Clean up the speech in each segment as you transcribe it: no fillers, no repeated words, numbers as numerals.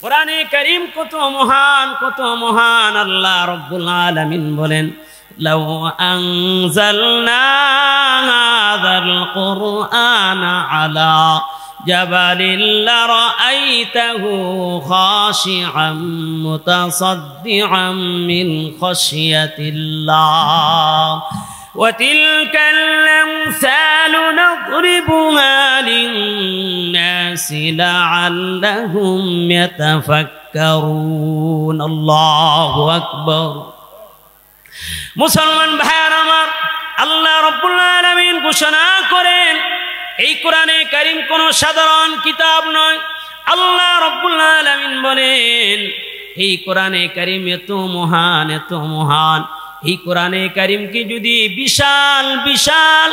কোরআনে কারীম কত মহান আল্লাহ রাব্বুল আলামিন বলেন লাউ আনজালনা হাযাল কুরআনা আলা জাবালিন লারাআইতাহু খাশিআম মুতাসাদ্দিআম মিন খাশিয়াতিল্লাহ وتلك الأمثال نضربها للناس لعلهم يتفكرون الله أكبر মুসলমান ভাইরা আমার আল্লাহ রাব্বুল আলামিন ঘোষণা করেন এই কোরআনে কারীম কোনো সাধারণ কিতাব নয়। আল্লাহ রাব্বুল আলামিন বলেন এই কোরআনে কারীম এত মহান এই কোরআনে কারীমকে যদি বিশাল বিশাল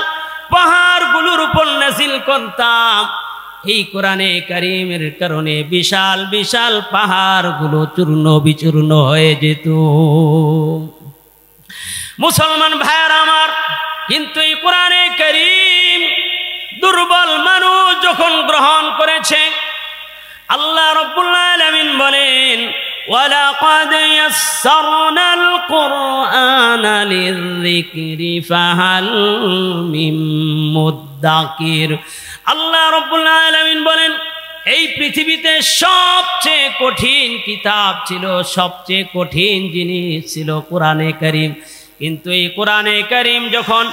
পাহাড়গুলোর উপর নাযিল করতাম এই কোরআনে কারীমের কারণে বিশাল বিশাল পাহাড়গুলো চূর্ণ বিচূর্ণ হয়ে যেত। মুসলমান ভাইরা আমার কিন্তু এই কোরআনে কারীম দুর্বল মানুষ যখন গ্রহণ করেছে আল্লাহ রাব্বুল আলামিন বলেন ওয়ালাকাদ ইয়াসসারনাল কুরআনা লিযিকরি ফাহাল মিন মুদ্দাকির। আল্লাহ রাব্বুল আলামিন বলেন এই পৃথিবীতে সবচেয়ে কঠিন কিতাব ছিল, সবচেয়ে কঠিন জিনিস ছিল কোরআনে কারীম। কিন্তু এই কোরআনে কারীম যখন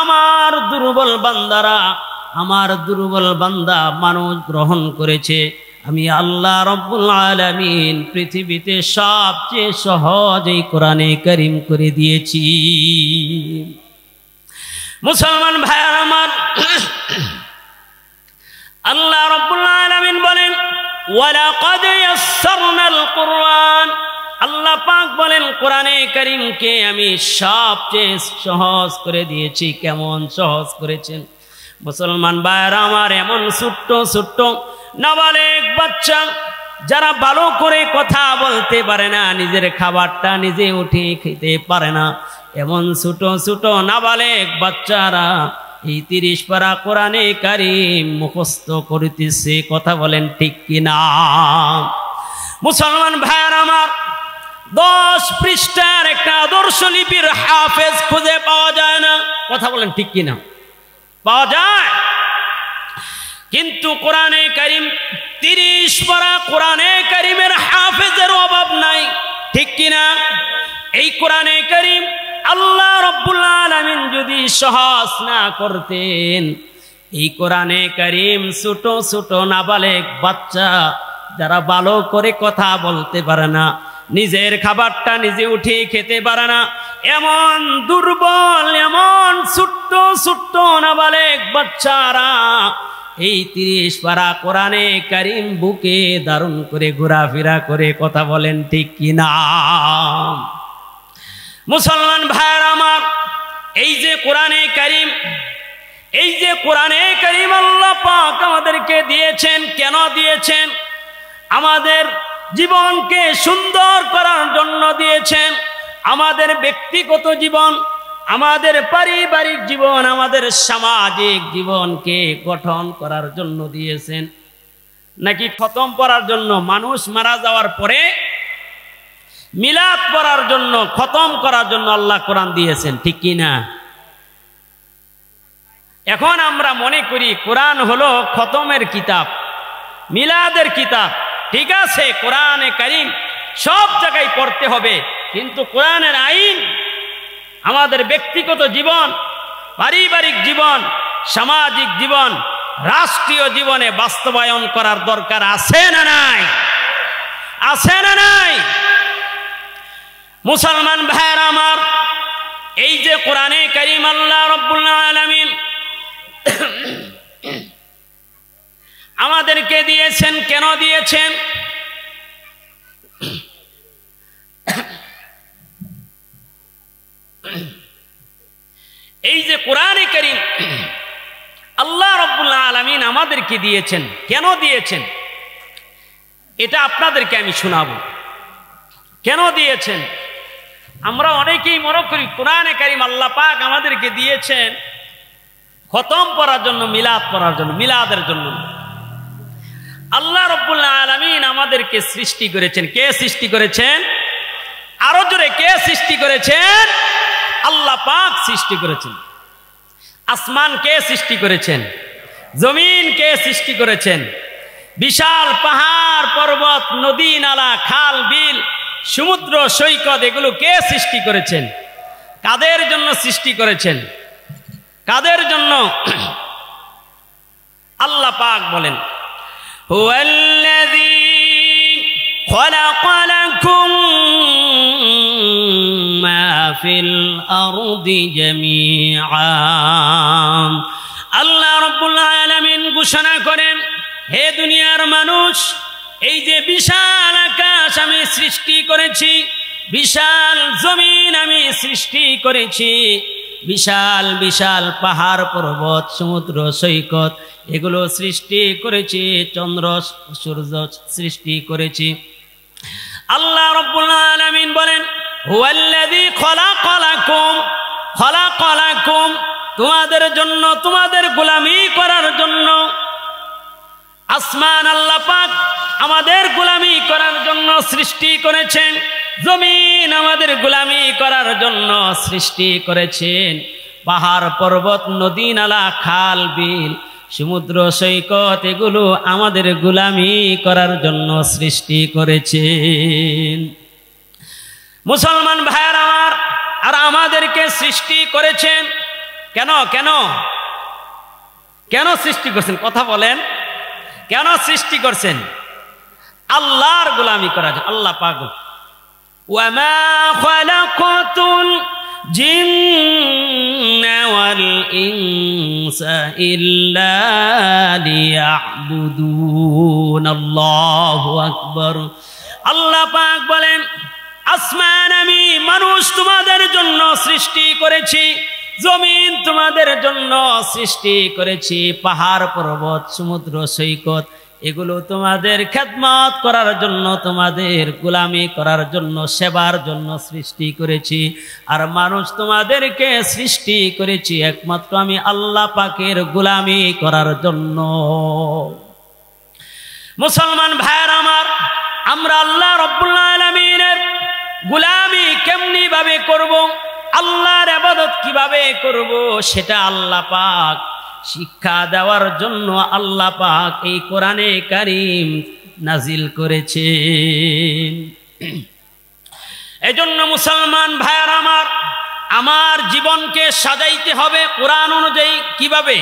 আমার দুর্বল বান্দা মানুষ গ্রহণ করেছে আমি আল্লাহ রাব্বুল আলামিন পৃথিবীতে সবচেয়ে সহজ এই কোরআনে কারীম করে দিয়েছি। মুসলমান ভাইরা আমার আল্লাহ রাব্বুল আলামিন বলেন ওয়ালাকাদ ইয়াসসারনাল কুরআন। আল্লাহ পাক বলেন কোরআনে কারীমকে আমি সবচেয়ে সহজ করে দিয়েছি। কেমন সহজ করেছেন মুসলমান ভাইরা আমার? এমন ছোট্ট নাবালেগ বাচ্চা যারা ভালো করে কথা বলতে পারে না, নিজের খাবারটা নিজে উঠে খেতে পারে না, এমন ছোট নাবালেগ বাচ্চারা এই 30 পারা কোরআনে কারীম মুখস্থ করিতেছে। কথা বলেন ঠিক কিনা? মুসলমান ভাইরা আমার 10 পৃষ্ঠার একটা আদর্শ লিপির হাফেজ খুঁজে পাওয়া যায় না। কথা বলেন ঠিক কিনা? পাওয়া যায়, কিন্তু কোরআনে কারীম 30 পারা কোরআনে কারীমের হাফেজের অভাব নাই। ঠিক কিনা? এই কোরআনে কারীম আল্লাহ রাব্বুল আলামিন যদি সহজ না করতেন এই কোরআনে কারীম ছোট নাবালেগ বাচ্চা যারা ভালো করে কথা বলতে পারে না, নিজের খাবারটা নিজে উঠে খেতে পারে না, এমন দুর্বল এমন ছোট্ট নাবালেগ বাচ্চারা এই 30 পারা কোরআনে কারীম বুকে ধারণ করে ঘোরাফেরা করে। কথা বলেন ঠিক কিনা? মুসলমান ভাইরা আমার এই যে কোরআনে কারীম আল্লাহ পাক আমাদেরকে দিয়েছেন, কেন দিয়েছেন? আমাদের জীবনকে সুন্দর করার জন্য দিয়েছেন। আমাদের ব্যক্তিগত জীবন, আমাদের পারিবারিক জীবন, আমাদের সামাজিক জীবনকে গঠন করার জন্য দিয়েছেন, নাকি খতম করার জন্য? মানুষ মারা যাওয়ার পরে মিলাদ পড়ার জন্য, খতম করার জন্য আল্লাহ কোরআন দিয়েছেন। ঠিক কিনা? এখন আমরা মনে করি কোরআন হলো খতমের কিতাব, মিলাদের কিতাব। ঠিক আছে, কোরআনে কারীম সব জায়গায় পড়তে হবে, কিন্তু কোরআনের আইন আমাদের ব্যক্তিগত জীবন, পারিবারিক জীবন, সামাজিক জীবন, রাষ্ট্রীয় জীবনে বাস্তবায়ন করার দরকার আছে না নাই? আছে না নাই? মুসলমান ভাইরা আমার এই যে কোরআনে কারীম আল্লাহ রাব্বুল আলামিন আমাদেরকে দিয়েছেন, কেন দিয়েছেন? এই যে কোরআনে কারীম আল্লাহ রাব্বুল আলামিন আমাদেরকে দিয়েছেন, কেন দিয়েছেন এটা আপনাদেরকে আমি শোনাবো। কেন দিয়েছেন? আমরা অনেকেই মনে করি কোরআনে কারীম আল্লাহ পাক আমাদেরকে দিয়েছেন খতম করার জন্য, মিলাদ পড়ার জন্য, মিলাদের জন্য। আল্লাহ রাব্বুল আলামিন আমাদেরকে সৃষ্টি করেছেন। কে সৃষ্টি করেছেন? আরো জোরে, কে সৃষ্টি করেছেন? আল্লাহ পাক সৃষ্টি করেছেন। আসমান কে সৃষ্টি করেছেন? জমিন কে সৃষ্টি করেছেন? বিশাল পাহাড় পর্বত, নদী নালা, খাল বিল, সমুদ্র সৈকত, এগুলো কে সৃষ্টি করেছেন? কাদের জন্য সৃষ্টি করেছেন? কাদের জন্য? আল্লাহ পাক বলেন, হুয়াল্লাযী খালাকা লাকুম মা ফিল আরদি জামিআ। আল্লাহ রাব্বুল আলামিন ঘোষণা করেন, হে দুনিয়ার মানুষ, এই যে বিশাল আকাশ আমি সৃষ্টি করেছি, বিশাল জমিন আমি সৃষ্টি করেছি, বিশাল বিশাল পাহাড় পর্বত, সমুদ্র সৈকত, এগুলো সৃষ্টি করেছি, চন্দ্র সূর্য সৃষ্টি করেছি। আল্লাহ রাব্বুল আলামিন বলেন, হুয়াল্লাযী খালাকা লাকুম, তোমাদের জন্য, তোমাদের গোলামি করার জন্য। আসমান আল্লাহ পাক আমাদের গোলামি করার জন্য সৃষ্টি করেছেন, জমিন আমাদের গোলামি করার জন্য সৃষ্টি করেছেন, পাহাড় পর্বত, নদী নালা, খাল বিল, সমুদ্র সৈকত, এগুলো আমাদের গোলামি করার জন্য সৃষ্টি করেছেন। মুসলমান ভাইয়ের আমার, আর আমাদেরকে সৃষ্টি করেছেন কেন? কেন কেন সৃষ্টি করছেন? কথা বলেন, কেন সৃষ্টি করছেন? আল্লাহর গোলামি করার জন্য। আল্লাহ পাক, ওয়ামা খালাকাতুল জিন্না ওয়াল ইনসা ইল্লা লিয়াবুদুন। আল্লাহু আকবার। আল্লাহ পাক বলেন, আসমান আমি মানুষ তোমাদের জন্য সৃষ্টি করেছি, জমিন তোমাদের জন্য সৃষ্টি করেছি, পাহাড় পর্বত, সমুদ্র সৈকত, এগুলো তোমাদের খেদমত করার জন্য, তোমাদের গোলামি করার জন্য, সেবার জন্য সৃষ্টি করেছি। আর মানুষ তোমাদেরকে সৃষ্টি করেছি একমাত্র আমি আল্লাহ পাকের গোলামি করার জন্য। মুসলমান ভাইয়ের আমার, আমরা আল্লাহ রাব্বুল আলামিনের গোলামি কেমনি ভাবে করব, আল্লাহর ইবাদত কিভাবে করব, সেটা আল্লাহ পাক শিক্ষা দেওয়ার জন্য আল্লাহ পাক এই কোরআনে কারীম নাজিল করেছেন। এজন্য মুসলমান ভাইয়ার আমার, আমার জীবনকে সাজাইতে হবে কোরআন অনুযায়ী। কিভাবে?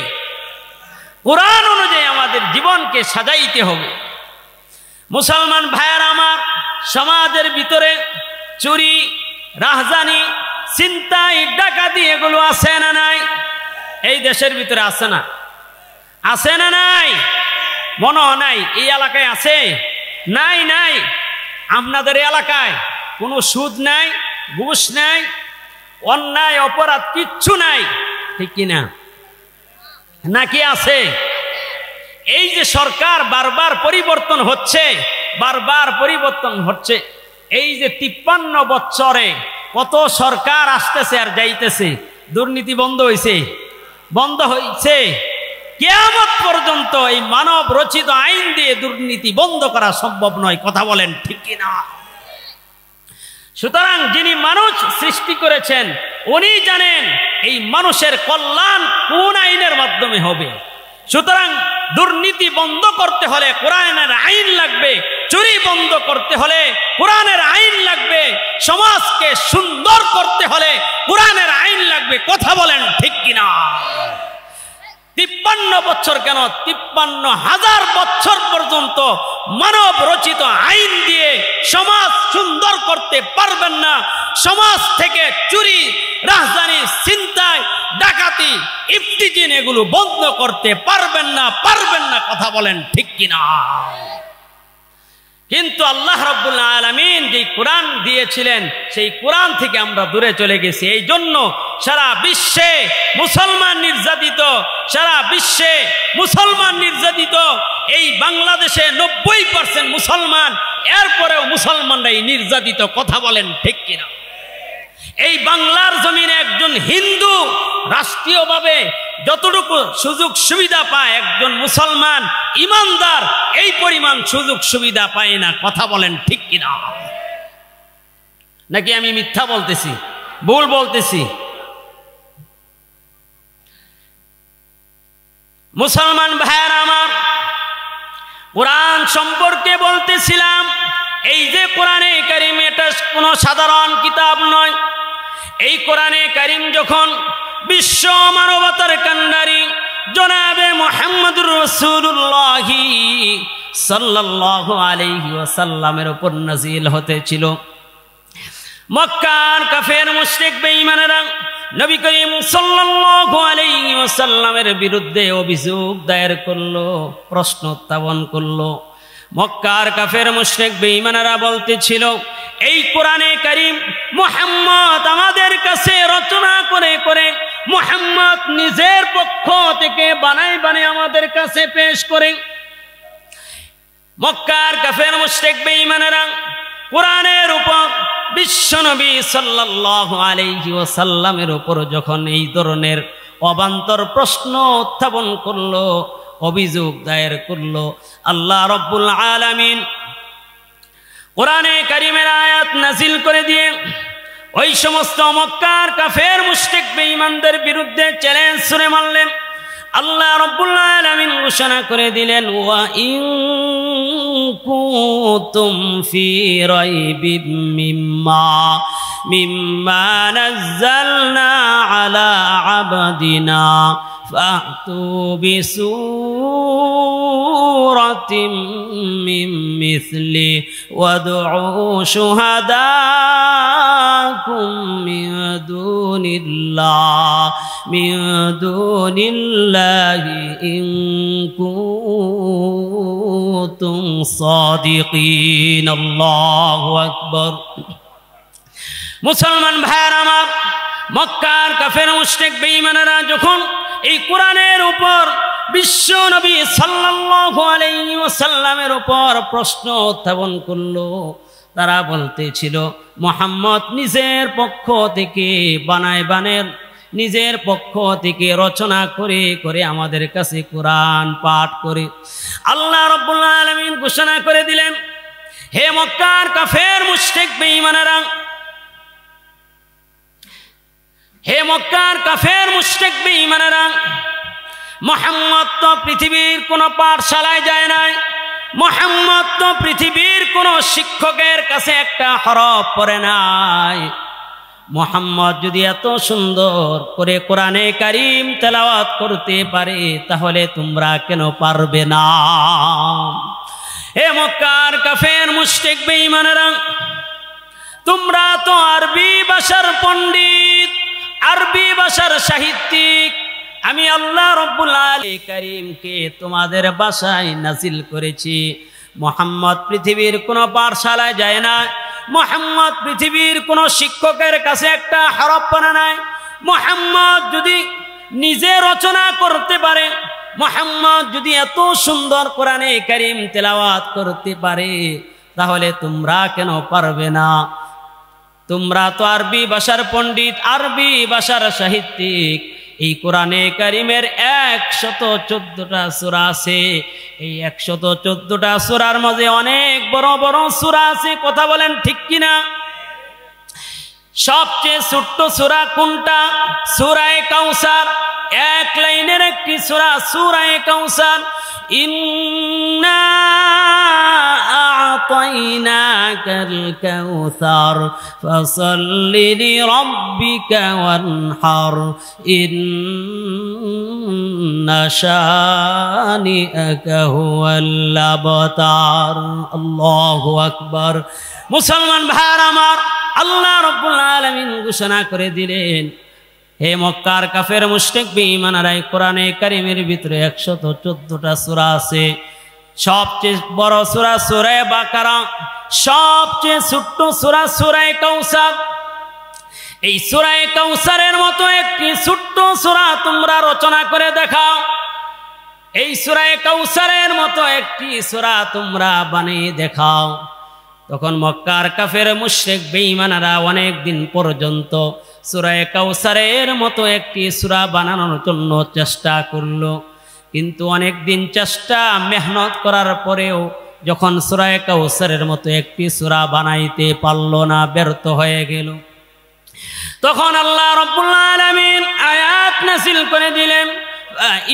কোরআন অনুযায়ী আমাদের জীবনকে সাজাইতে হবে। মুসলমান ভাইয়ার আমার, সমাজের ভিতরে চুরি, রাহজানি, ছিনতাই, ডাকাতি, এগুলো আছে না নাই? এই দেশের ভিতরে আছে না? আছে না নাই? মনে হয় নাই। এই এলাকায় আছে? নাই নাই। আপনাদের এলাকায় কোনো সুদ নাই, ঘুষ নাই, অন্যায় অপরাধ কিচ্ছু নাই, ঠিক কিনা? নাকি আছে? এই যে সরকার বারবার পরিবর্তন হচ্ছে, বারবার পরিবর্তন হচ্ছে, এই যে 53 বছরে কত সরকার আসতেছে আর যাইতেছে, দুর্নীতি বন্ধ হয়েছে? বন্ধ হয়েছে? কিয়ামত পর্যন্ত এই মানব রচিত আইন দিয়ে দুর্নীতি বন্ধ করা সম্ভব নয়। কথা বলেন ঠিক কিনা? সুতরাং যিনি মানুষ সৃষ্টি করেছেন উনি জানেন এই মানুষের কল্যাণ কোন আইনের মাধ্যমে হবে। সুতরাং দুর্নীতি বন্ধ করতে হলে কোরআনের আইন লাগবে, চুরি বন্ধ করতে হলে কোরআনের আইন লাগবে, সমাজকে সুন্দর করতে হলে কোরআনের আইন লাগবে। কথা বলেন ঠিক কিনা? 53 বছর কেন, 53,000 বছর পর্যন্ত মানব রচিত আইন দিয়ে সমাজ সুন্দর করতে পারবেন না। সমাজ থেকে চুরি, রাজধানী, ছিনতাই, ডাকাতি, ইফতিজিন এগুলো বন্ধ করতে পারবেন না, পারবেন না। কথা বলেন ঠিক কিনা? কিন্তু আল্লাহ রাব্বুল আলামিন যে কোরআন দিয়েছিলেন সেই কোরআন থেকে আমরা দূরে চলে গেছি। এই জন্য সারা বিশ্বে মুসলমান নির্যাতিত, সারা বিশ্বে মুসলমান নির্যাতিত। এই বাংলাদেশে 90% মুসলমান, এরপরেও মুসলমানরাই নির্যাতিত। কথা বলেন ঠিক কিনা? এই বাংলার জমিনে একজন হিন্দু রাষ্ট্রীয়ভাবে যতটুকু সুযোগ সুবিধা পায় একজন মুসলমান ইমানদার এই পরিমাণ সুযোগ সুবিধা পায় না। কথা বলেন ঠিক কিনা? নাকি আমি মিথ্যা বলতেছি, ভুল বলতেছি? মুসলমান ভাইয়েরা আমার, কোরআন সম্পর্কে বলতেছিলাম। এই যে কোরআনে কারিম, এটা কোনো সাধারণ কিতাব নয়। এই কোরআনে কারিম যখন বিশ্ব মানবতার কান্ডারি জনাবে মুহাম্মদুর রাসূলুল্লাহ সাল্লাল্লাহু আলাইহি ওয়াসাল্লামের উপর নাজিল হতেছিল, মক্কার কাফের মুশরিক বেঈমানেরা নবী করিম সাল্লাল্লাহু আলাইহি ওয়াসাল্লামের বিরুদ্ধে অভিযোগ দায়ের করলো, প্রশ্ন উত্থাপন করলো। মক্কার কাফের মুশরিক বেঈমানেরা বলতেছিল, এই কোরআনে কারীম মুহাম্মদ আমাদের কাছে রচনা করে করে মুহাম্মদ নিজের পক্ষ থেকে বানায় বানায় আমাদের কাছে পেশ করে। মক্কার কাফের মুশরিক বেঈমানেরা কোরআনের উপর বিশ্বনবী সাল্লাল্লাহু আলাইহি ওয়াসাল্লামের উপর যখন এই ধরনের অবান্তর প্রশ্ন উত্থাপন করলো, অভিযোগ দায়ের করলো, আল্লাহ রাব্বুল আলামিন কোরআনে কারীমের আয়াত নাজিল করে দিয়ে ওই সমস্ত মক্কার কাফের মুশরিক বেঈমানদের বিরুদ্ধে চ্যালেঞ্জ ছুড়ে মারলেন। আল্লাহ রাব্বুল আলামিন ঘোষণা করে দিলেন, ওয়া ইন কুনতুম ফি রাইবিম মিম্মা নাযালনা আলা আবদিনা ফাতু বিসূরাতিম মিন মিসলি ওয়াদউ শুহাদাকুম মিন দুনিল্লাহি ইন কুনতুম সাদিকিন। আল্লাহু আকবার। মুসলমান ভাইয়েরা আমার, মক্কার কাফের মুশরিক বেঈমানেরা যখন এই কোরআনের উপর বিশ্ব নবী সাল্লাল্লাহু আলাইহি ওয়াসাল্লামের উপর প্রশ্ন উত্থাপন করলো, তারা বলতেছিল মুহাম্মদ নিজের পক্ষ থেকে বানায় বানায় নিজের পক্ষ থেকে রচনা করে করে আমাদের কাছে কোরআন পাঠ করে। আল্লাহ রাব্বুল আলামিন ঘোষণা করে দিলেন, হে মক্কার কাফের মুশরিক বেঈমানেরা, হে মক্কার কাফের মুশরিক বেঈমানেরা, মুহাম্মদ তো পৃথিবীর কোনো পাঠশালায় যায় নাই, মুহাম্মদ তো পৃথিবীর কোনো শিক্ষকের কাছে একটা হরফ পড়ে নাই। মুহাম্মদ যদি এত সুন্দর করে কোরআনে কারীম তেলাওয়াত করতে পারে, তাহলে তোমরা কেন পারবে না? হে মক্কার কাফের মুশরিক বেঈমানেরা, তোমরা তো আরবি ভাষার পণ্ডিত, আরবি ভাষার সাহিত্যিক। আমি আল্লাহ রাব্বুল আলামিন কারীমকে তোমাদের ভাষায় নাজিল করেছি। মুহাম্মদ পৃথিবীর কোনো পাঠশালায় যায় না, মুহাম্মদ পৃথিবীর কোনো শিক্ষকের কাছে একটা হরফ পড়ে নাই। মুহাম্মদ যদি নিজে রচনা করতে পারে, মুহাম্মদ যদি এত সুন্দর কোরআনে কারীম তেলাওয়াত করতে পারে, তাহলে তোমরা কেন পারবে না? তোমরা তো আরবি ভাষার পণ্ডিত, আরবি ভাষার সাহিত্যিক। এই কোরআনে কারীমের 114টা সূরা আছে। এই 114টা সূরার মধ্যে অনেক বড় বড় সূরা আছে। কথা বলেন ঠিক কিনা? সবচেয়ে ছোট্ট সূরা কোনটা? সূরা কাউসার। এক লাইনের একটি সূরা, সূরা কাউসার। ইন্না আ'তাইনাকাল কাউসার ফাসাল্লি লিরাব্বিকা ওয়ানহার ইন্না শানিআকা হুয়াল আবতার। আল্লাহু আকবার। মুসলমান ভাইরা আমার, আল্লাহ রাব্বুল আলামিন ঘোষণা করে দিলেন, হে মক্কার কাফের মুশরিক বেঈমানেরা, কোরআনে কারীমের ভিতরে 114টা সূরা আছে। সবচেয়ে বড় সূরা সূরা বাকারা, সবচেয়ে ছোট্ট সূরা সূরা কাউসার। এই সূরা কাউসারের মতো একটি ছোট্ট সূরা তোমরা রচনা করে দেখাও। এই সূরা কাউসারের মতো একটি সূরা তোমরা বানিয়ে দেখাও। তখন মক্কার কাফের মুশরিক বেঈমানেরা অনেক দিন পর্যন্ত সূরা কাউসারের মতো একটি সূরা বানানোর জন্য চেষ্টা করলো, কিন্তু অনেক দিন চেষ্টা মেহনত করার পরেও যখন সূরা কাউসারের মতো একটি সূরা বানাইতে পারল না, ব্যর্থ হয়ে গেল। তখন আল্লাহ রাব্বুল আলামিন আয়াত নাযিল করে দিলেন,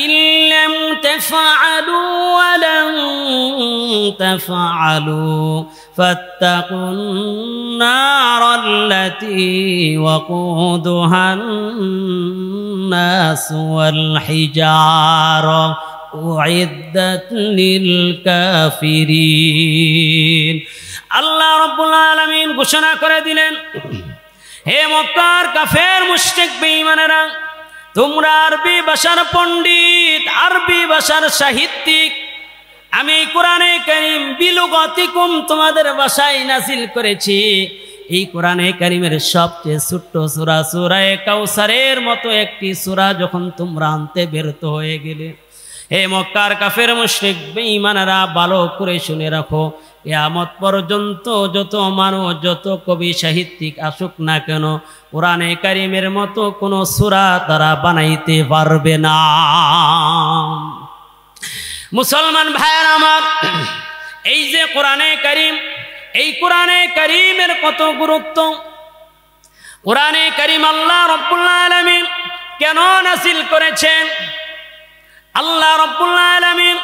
ইন লাম তাফআলু ওয়া লান তাফআলু ফাত্তাকুন নারাল্লাতী ওয়াকুদুহান নাস ওয়াল হিজারা উইদ্দাত লিল কাফিরিন। আল্লাহ রাব্বুল আলামিন ঘোষণা করে দিলেন, হে মক্কার কাফের মুশরিক বেঈমানেরা, তোমরা আরবি ভাষার পণ্ডিত, আরবি ভাষার সাহিত্যিক, আমি কোরআনে কারীম বিলুগাতিকুম তোমাদের ভাষায় নাযিল করেছি। এই কোরআনে কারীমের সবচেয়ে ছোট্ট সূরা সূরা কাউসারের মতো একটি সূরা যখন তোমরা আনতে ব্যর্থ হয়ে গেলে, হে মক্কার কাফের মুশরিক বেঈমানেরা, ভালো করে শুনে রাখো, কিয়ামত পর্যন্ত যত মানুষ, যত কবি সাহিত্যিক আসুক না কেন, কোরআনে কারীমের মতো কোনো সূরা তারা বানাইতে পারবে না। মুসলমান ভাইয়ের আমার, এই যে কোরআনে কারীম, এই কোরআনে কারীমের কত গুরুত্ব। কোরআনে কারীম আল্লাহ রাব্বুল আলামিন কেন নাযিল করেছেন? আল্লাহ রাব্বুল আলামিন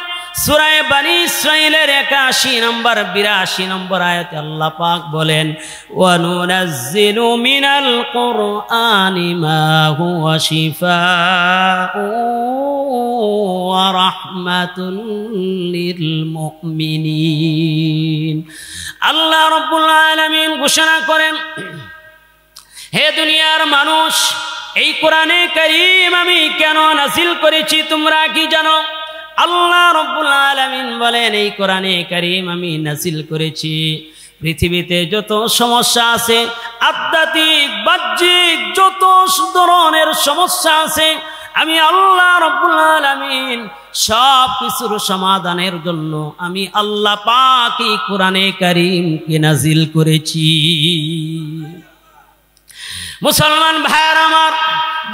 সূরা বনী ইসরাঈলের 81 নম্বর 82 নম্বর আয়াতে আল্লাহ পাক বলেন, ওয়া নুনাজ্জিলু মিনাল কুরআনি মা হুয়া শিফাউ ওয়া রাহমাতুল লিল মুমিনিন। আল্লাহ রাব্বুল আলামিন ঘোষণা করেন, হে দুনিয়ার মানুষ, এই কোরআনে কারীম আমি কেন নাযিল করেছি তোমরা কি জানো? আল্লাহ রাব্বুল আলামিন বলেন, এই কোরআনে কারীম আমি নাযিল করেছি পৃথিবীতে যত সমস্যা আছে, আধ্যাত্মিক বাহ্যিক যত ধরনের সমস্যা আছে, আমি আল্লাহ রাব্বুল আলামিন সব কিছুর সমাধানের জন্য আমি আল্লাহ পাক এই কোরআনে কারীমকে নাযিল করেছি। মুসলমান ভাইয়ের আমার,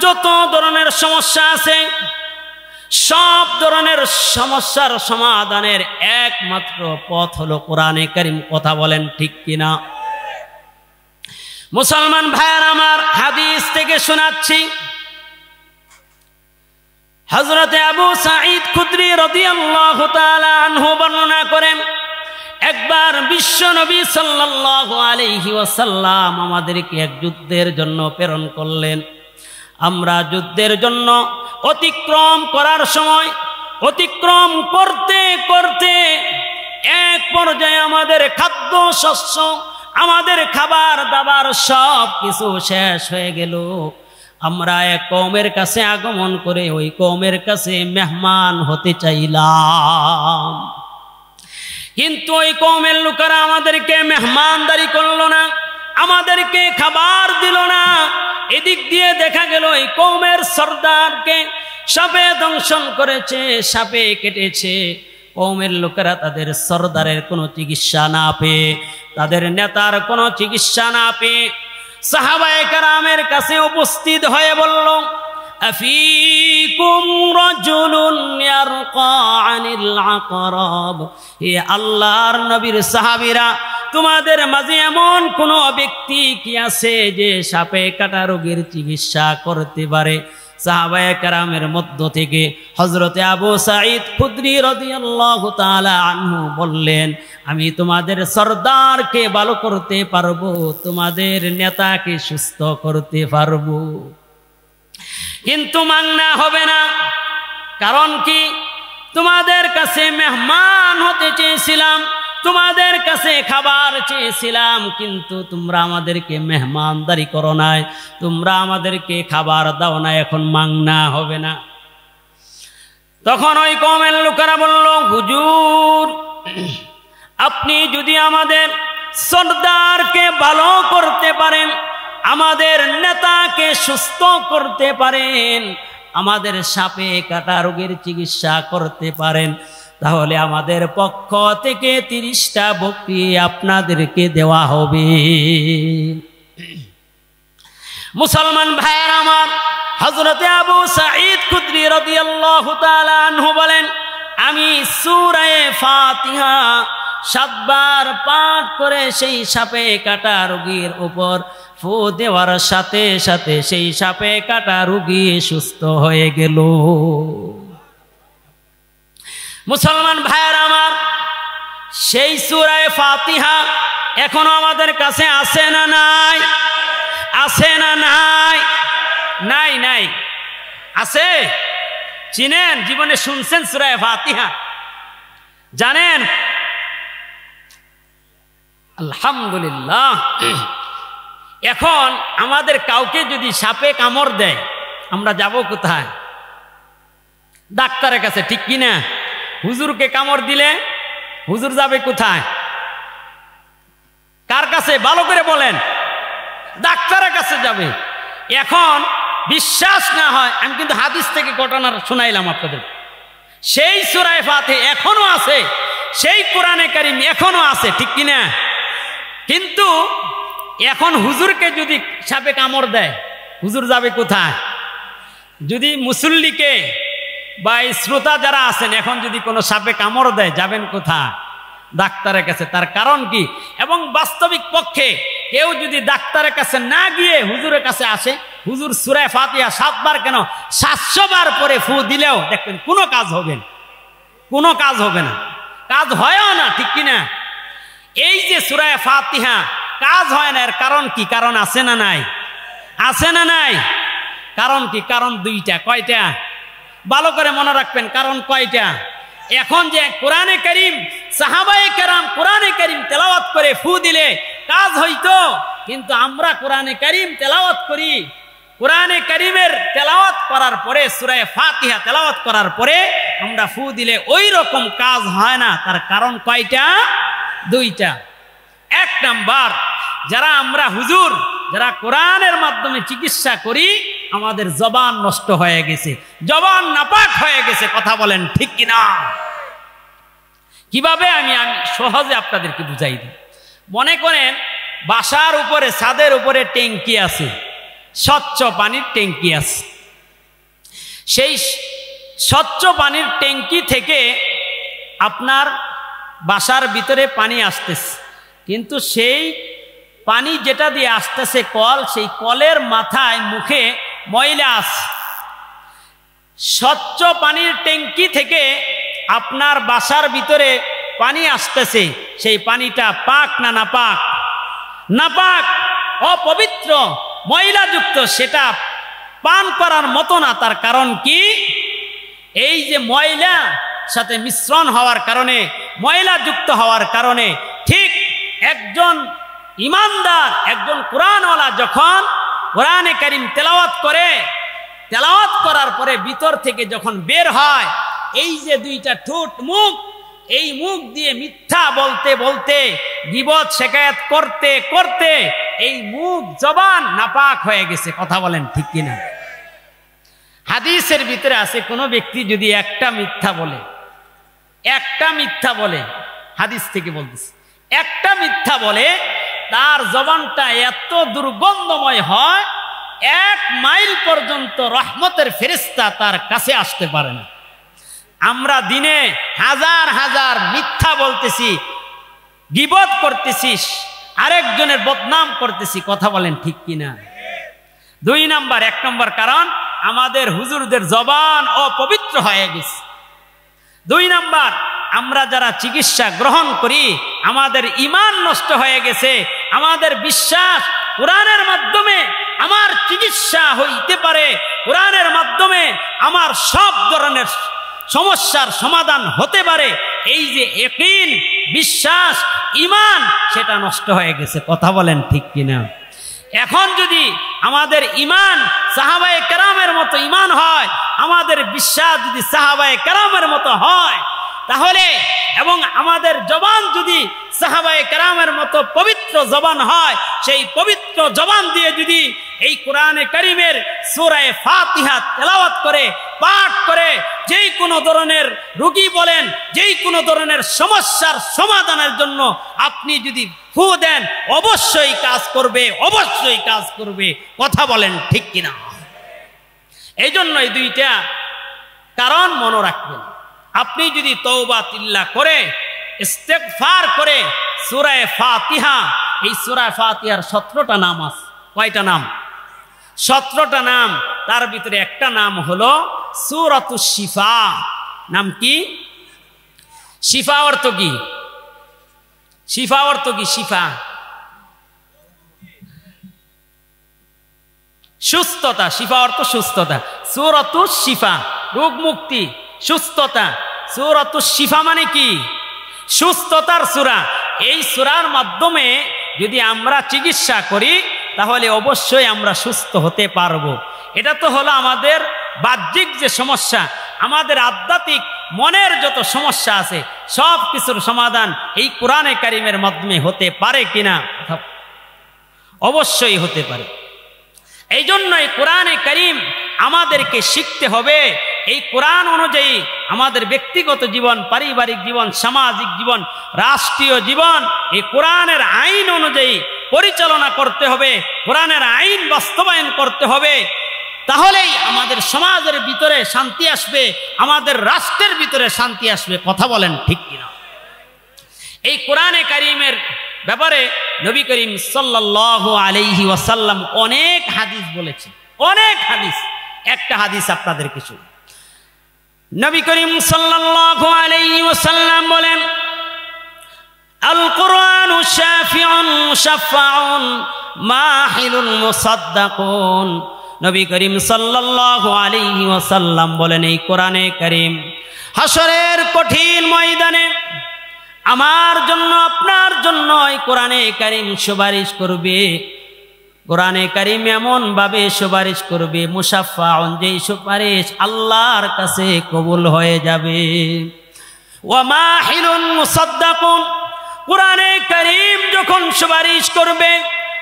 যত ধরনের সমস্যা আছে, সব ধরনের সমস্যার সমাধানের একমাত্র পথ হলো কোরআনে কারীম। কথা বলেন ঠিক কিনা? মুসলমান ভাইয়ের আমার, হাদিস থেকে শোনাচ্ছি, হযরতে আবু সাঈদ খুদরি রাদিয়াল্লাহু তাআলা আনহু বর্ণনা করেন, একবার বিশ্ব নবী সাল্লাল্লাহু আলাইহি ওয়াসাল্লাম আমাদেরকে এক যুদ্ধের জন্য প্রেরণ করলেন। আমরা যুদ্ধের জন্য অতিক্রম করার সময়, অতিক্রম করতে করতে এক পর্যায়ে আমাদের খাদ্য শস্য, আমাদের খাবার দাবার সব কিছু শেষ হয়ে গেল। আমরা এক কওমের কাছে আগমন করে ওই কওমের কাছে মেহমান হতে চাইলাম, কিন্তু ওই কওমের লোকেরা আমাদেরকে মেহমানদারি করলো না, আমাদেরকে খাবার দিল না। এদিক দিয়ে দেখা গেল এই কওমের সরদারকে সাপে দংশন করেছে, সাপে কেটেছে। কওমের লোকেরা তাদের সরদারের কোনো চিকিৎসা না পেয়ে, তাদের নেতার কোনো চিকিৎসা না পেয়ে সাহাবায়ে কেরামের কাছে উপস্থিত হয়ে বলল, আফিকুম রাজুলুন ইয়ারকা আনিল আকরাব, হে আল্লাহর নবীর সাহাবীরা, তোমাদের মাঝে এমন কোন ব্যক্তি কি আছে যে সাপে কাটা রোগের চিকিৎসা করতে পারে? সাহাবায়ে কেরামের মধ্য থেকে হযরতে আবু সাঈদ খুদরি রাদিয়াল্লাহু তাআলা আনহু বললেন, আমি তোমাদের সরদারকে ভালো করতে পারবো, তোমাদের নেতাকে সুস্থ করতে পারবো, কিন্তু মাংনা হবে না। কারণ কি? তোমাদের কাছে মেহমান হতে চেয়েছিলাম, তোমাদের কাছে খাবার চেয়েছিলাম, কিন্তু তোমরা আমাদেরকে মেহমানদারি করো নাই, তোমরা আমাদেরকে খাবার দাও না, এখন মাংনা হবে না। তখন ওই কওমের লোকেরা বলল, হুজুর, আপনি যদি আমাদের সরদারকে ভালো করতে পারেন, আমাদের নেতাকে সুস্থ করতে পারেন, আমাদের সাপে কাটা রোগের চিকিৎসা করতে পারেন, তাহলে আমাদের পক্ষ থেকে 30টা বকরি আপনাদেরকে দেওয়া হবে। মুসলমান ভাইয়ের আমার, হযরতে আবু সাঈদ খুদরি রাদিয়াল্লাহু তাআলা আনহু বলেন, আমি সূরা ফাতিহা 7 বার পাঠ করে সেই সাপে কাটা রোগীর উপর ফু দেওয়ার সাথে সাথে সেই সাপে কাটা রোগী সুস্থ হয়ে গেল। মুসলমান ভাইয়ের আমার, সেই সূরা ফাতিহা এখনো আমাদের কাছে আছে না নাই? আছে না নাই? নাই নাই আছে? চিনেন? জীবনে শুনছেন সূরা ফাতিহা? জানেন? আলহামদুলিল্লাহ। এখন আমাদের কাউকে যদি সাপে কামড় দেয়, আমরা যাব কোথায়? ডাক্তারের কাছে, ঠিক কিনা? হুজুরকে কামড় দিলে হুজুর যাবে কোথায়? কার কাছে? ভালো করে বলেন। ডাক্তারের কাছে যাবে। এখন বিশ্বাস না হয়, আমি কিন্তু হাদিস থেকে ঘটনা শোনাইলাম আপনাদের। সেই সূরা ফাতিহা এখনো আছে, সেই কোরআনে কারীম এখনো আছে, ঠিক কিনা? কিন্তু এখন হুজুরকে যদি সাপে কামড় দেয়, হুজুর যাবে কোথায়? যদি মুসল্লিকে বা শ্রোতা যারা আছেন, এখন যদি কোনো সাপে কামড় দেয়, যাবেন কোথায়? ডাক্তারের কাছে। তার কারণ কি? এবং বাস্তবিক পক্ষে কেউ যদি ডাক্তারের কাছে না গিয়ে হুজুরের কাছে আসে, হুজুর সূরা ফাতিহা 7 বার কেন 700 বার পরে ফু দিলেও দেখবেন কোনো কাজ হবে না, কোনো কাজ হবে না, কাজ হয়ও না, ঠিক কিনা? এই যে সূরা ফাতিহা কাজ হয় না, এর কারণ কি? কারণ আছে না নাই? আছে না নাই? কারণ কি? কারণ 2টা। কয়টা? ভালো করে মনে রাখবেন, কারণ কয়টা? এখন যে কোরআনে কারীম, সাহাবায়ে কেরাম কোরআনে কারীম তেলাওয়াত করে ফু দিলে কাজ হইতো, কিন্তু আমরা কোরআনে কারীম তেলাওয়াত করি, কোরআনে কারীমের তেলাওয়াত করার পরে, সূরা ফাতিহা তেলাওয়াত করার পরে আমরা ফু দিলে ওই রকম কাজ হয় না। তার কারণ কয়টা? 2টা। 1 নাম্বার, যারা আমরা হুজুর, যারা কোরআনের মাধ্যমে চিকিৎসা করি, আমাদের জবান নষ্ট হয়ে গেছে, জবান নাপাক হয়ে গেছে। কথা বলেন ঠিক কিনা? কিভাবে? আমি সহজে আপনাদেরকে বুঝাই দিই। মনে করেন বাসার উপরে, ছাদের উপরে ট্যাঙ্কি আছে, স্বচ্ছ পানির ট্যাঙ্কি আছে। সেই স্বচ্ছ পানির ট্যাঙ্কি থেকে আপনার বাসার ভিতরে পানি আসতেছে, কিন্তু সেই পানি যেটা দিয়ে আসতেছে কল, সেই কলের মাথায় মুখে ময়লা আছে। স্বচ্ছ পানির ট্যাঙ্কি থেকে আপনার বাসার ভিতরে পানি আসতেছে, সেই পানিটা পাক না নাপাক? নাপাক, অপবিত্র, ময়লাযুক্ত, সেটা পান করার মতো না। তার কারণ কি? এই যে ময়লা সাথে মিশ্রণ হওয়ার কারণে, ময়লাযুক্ত হওয়ার কারণে, ঠিক একজন ইমানদার, একজন কোরআনওয়ালা যখন কোরআনে কারীম তেলাওয়াত করে, তেলাওয়াত করার পরে ভিতর থেকে যখন বের হয়, এই যে 2টা ঠোঁট, মুখ, এই মুখ দিয়ে মিথ্যা বলতে বলতে, গীবত শিকায়াত করতে করতে এই মুখ, জবান নাপাক হয়ে গেছে। কথা বলেন ঠিক কিনা? হাদিসের ভিতরে আছে, কোনো ব্যক্তি যদি একটা মিথ্যা বলে, হাদিস থেকে বলতেছে, একটা মিথ্যা বলে, তার জবানটা এত দুর্গন্ধময় হয়, 1 মাইল পর্যন্ত রহমতের ফেরেশতা তার কাছে আসতে পারে না। আমরা দিনে হাজার হাজার মিথ্যা বলতেছি, গীবত করতেছি, আরেকজনের বদনাম করতেছি। কথা বলেন ঠিক কিনা? 2 নাম্বার, 1 নম্বর কারণ আমাদের হুজুরদের জবান অপবিত্র হয়ে গেছে। 2 নাম্বার, আমরা যারা চিকিৎসা গ্রহণ করি, আমাদের ঈমান নষ্ট হয়ে গেছে। আমাদের বিশ্বাস কোরআনের মাধ্যমে আমার চিকিৎসা হইতে পারে, কোরআনের মাধ্যমে আমার সব ধরনের সমস্যার সমাধান হতে পারে, এই যে ইয়াকিন, বিশ্বাস, ঈমান, সেটা নষ্ট হয়ে গেছে। কথা বলেন ঠিক কিনা? এখন যদি আমাদের ঈমান সাহাবায়ে কেরামের মতো ঈমান হয়, আমাদের বিশ্বাস যদি সাহাবায়ে কেরামের মতো হয়, তাহলে এবং আমাদের জবান যদি সাহাবায়ে কেরামের মতো পবিত্র জবান হয়, সেই পবিত্র জবান দিয়ে যদি এই কোরআনে কারীমের সূরা ফাতিহা তেলাওয়াত করে পাঠ করে যেই কোনো ধরনের রোগী বলেন, যেই কোনো ধরনের সমস্যার সমাধানের জন্য আপনি যদি ফু দেন, অবশ্যই কাজ করবে, অবশ্যই কাজ করবে। কথা বলেন ঠিক কিনা? এই জন্য এই দুইটা কারণ মনে রাখবেন। আপনি যদি তওবা তিল্লা করে ইস্তেগফার করে সূরা ফাতিহা, এই সূরা ফাতিহার 17টা নাম আছে। কয়টা নাম? 17টা নাম। তার ভিতরে একটা নাম হলো সূরাতুশ শিফা। নাম কি? শিফা অর্থ কি? শিফা অর্থ কি? শিফা সুস্থতা, শিফা অর্থ সুস্থতা। সূরাতুশ শিফা রোগ মুক্তি, সুস্থতা। সূরাতুশ শিফা মানে কি? সুস্থতার সূরা। এই সূরার মাধ্যমে যদি আমরা চিকিৎসা করি তাহলে অবশ্যই আমরা সুস্থ হতে পারবো। এটা তো হলো আমাদের বাহ্যিক যে সমস্যা, আমাদের আধ্যাত্মিক মনের যত সমস্যা আছে সব কিছুর সমাধান এই কোরআনে কারীমের মাধ্যমে হতে পারে কিনা? অবশ্যই হতে পারে। এই জন্যই কোরআনে কারীম আমাদেরকে শিখতে হবে। এই কোরআন অনুযায়ী আমাদের ব্যক্তিগত জীবন, পারিবারিক জীবন, সামাজিক জীবন, রাষ্ট্রীয় জীবন এই কোরআনের আইন অনুযায়ী পরিচালনা করতে হবে, কোরআনের আইন বাস্তবায়ন করতে হবে। তাহলেই আমাদের সমাজের ভিতরে শান্তি আসবে, আমাদের রাষ্ট্রের ভিতরে শান্তি আসবে। কথা বলেন ঠিক কিনা? এই কোরআনে কারীমের ব্যাপারে নবী করিম সাল্লাল্লাহু আলাইহি ওয়াসাল্লাম অনেক হাদিস বলেছেন, অনেক হাদিস। একটা হাদিস আপনাদেরকে শুনুন। নবী করিম সাল্লাল্লাহু আলাইহি ওয়াসাল্লাম বলেন, আল কুরআনু শাফিউন মুশাফফাউন মাহিলুন মুসাদ্দাকুন। নবী করিম সাল্লাল্লাহু আলাইহি ওয়াসাল্লাম বলেন, এই কোরআনে কারীম হাসরের কঠিন ময়দানে আমার জন্য, আপনার জন্য এই কোরআনে কারীম সুপারিশ করবে। কোরআনে কারীম এমন ভাবে সুপারিশ করবে, মুশাফফাউন, যেই সুপারিশ আল্লাহর কাছে কবুল হয়ে যাবে। ওয়া মাহিলুন মুসাদ্দাকুন, কোরআনে কারীম যখন সুপারিশ করবে,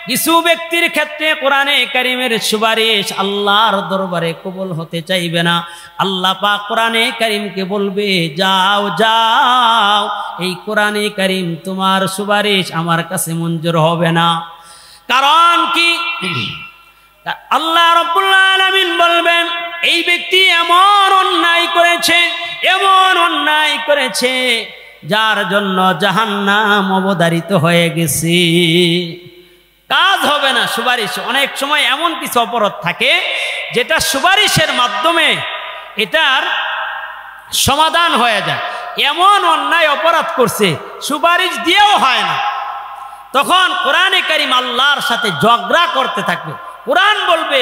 কিছু ব্যক্তির ক্ষেত্রে কোরআনে কারীমের সুপারিশ আল্লাহর দরবারে কবুল হতে চাইবে না। আল্লাহ পাক কোরআনে কারীমকে বলবে, যাও যাও, এই কোরআনে কারীম তোমার সুপারিশ আমার কাছে মঞ্জুর হবে না। কারণ কি? আল্লাহ রাব্বুল আলামিন বলবেন, এই ব্যক্তি এমন অন্যায় করেছে, এমন অন্যায় করেছে যার জন্য জাহান্নাম অবধারিত হয়ে গেছে। কাজ হবে না সুপারিশ। অনেক সময় এমন কিছু অপরাধ থাকে যেটা সুপারিশের মাধ্যমে এটার সমাধান হয়ে যায়। এমন অন্যায় অপরাধ করছে, সুপারিশ দিয়েও হয় না। তখন কোরআনে কারীম আল্লাহর সাথে ঝগড়া করতে থাকবে। কোরআন বলবে,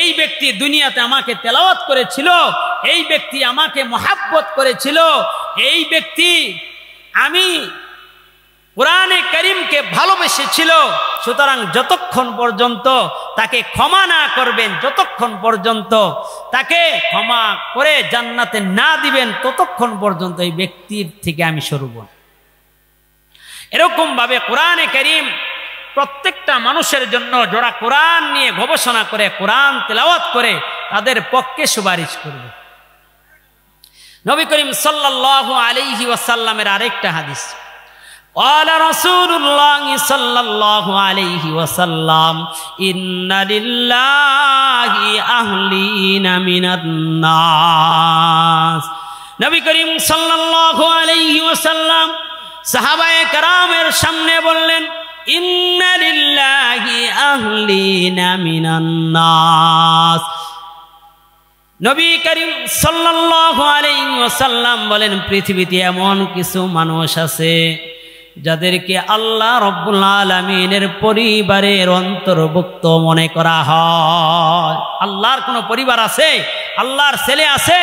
এই ব্যক্তি দুনিয়াতে আমাকে তেলাওয়াত করেছিল, এই ব্যক্তি আমাকে মহাব্বত করেছিল, এই ব্যক্তি আমি কোরআনে কারীমকে ভালোবেসেছিল। সুতরাং যতক্ষণ পর্যন্ত তাকে ক্ষমা না করবেন, যতক্ষণ পর্যন্ত তাকে ক্ষমা করে জান্নাতে না দিবেন, ততক্ষণ পর্যন্ত এই ব্যক্তির থেকে আমি সরব। এরকম ভাবে কোরআনে কারীম প্রত্যেকটা মানুষের জন্য যারা কোরআন নিয়ে গবেষণা করে, কোরআন তেলাওয়াত করে, তাদের পক্ষে সুপারিশ করবে। নবী করিম সাল্লাল্লাহু আলাইহি ওয়াসাল্লামের আরেকটা হাদিস, قال رسول الله صلى الله عليه وسلم إن لله أهلين من الناس। নবী করিম সাল্লাল্লাহু আলাইহি ওয়াসাল্লাম সাহাবায়ে কেরামের সামনে বললেন, ইন্না লিল্লাহি আহলিনা মিনান নাস। নবী করিম সাল্লাল্লাহু আলাইহি ওয়াসাল্লাম বলেন, পৃথিবীতে এমন কিছু মানুষ আছে যাদেরকে আল্লাহ রব্বুল আলামিনের পরিবারের অন্তর্ভুক্ত মনে করা হয়। আল্লাহর কোনো পরিবার আছে? আল্লাহর ছেলে আছে?